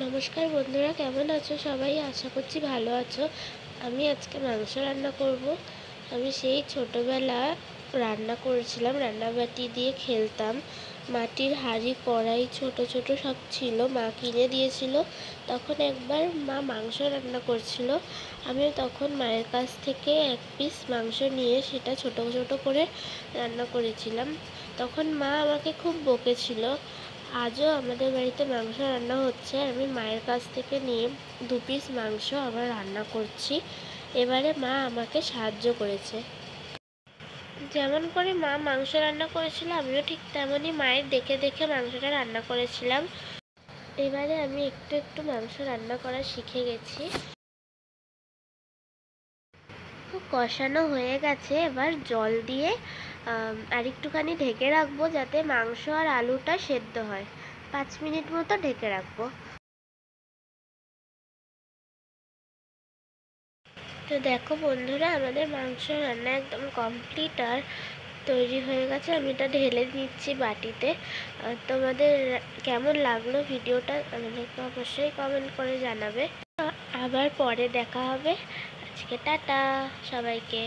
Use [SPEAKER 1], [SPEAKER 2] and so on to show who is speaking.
[SPEAKER 1] নমস্কার বন্ধুরা, কেমন আছো সবাই? আশা করছি ভালো আছো। আমি আজকে মাংস রান্না করব। আমি সেই ছোটোবেলায় রান্না করেছিলাম, রান্নাবাটি দিয়ে খেলতাম। মাটির হাঁড়ি কড়াই ছোট ছোট সব ছিল, মা কিনে দিয়েছিল। তখন একবার মা মাংস রান্না করছিল। আমি তখন মায়ের কাছ থেকে এক পিস মাংস নিয়ে সেটা ছোট ছোট করে রান্না করেছিলাম। তখন মা আমাকে খুব বকেছিল। আজও আমাদের বাড়িতে মাংস রান্না হচ্ছে, আমি মায়ের কাছ থেকে নিয়ে 2 পিস মাংস আবার রান্না করছি। এবারে মা আমাকে সাহায্য করেছে। যেমন করে মা মাংস রান্না করেছিল, আমিও ঠিক তেমনই মায়ের দেখে দেখে মাংসটা রান্না করেছিলাম। এবারে আমি একটু একটু মাংস রান্না করা শিখে গেছি। কষানো হয়ে গেছে, এবার জল দিয়ে আর একটুখানি ঢেকে রাখবো, যাতে মাংস আর আলুটা সেদ্ধ হয়। 5 মিনিট মতো ঢেকে রাখবো। তো দেখো বন্ধুরা, আমাদের মাংস রান্না একদম কমপ্লিট আর তৈরি হয়ে গেছে। আমি এটা ঢেলে নিচ্ছি বাটিতে। তোমাদের কেমন লাগলো ভিডিওটা আমাদেরকে অবশ্যই কমেন্ট করে জানাবে। আবার পরে দেখা হবে। আজকে টাটা সবাইকে।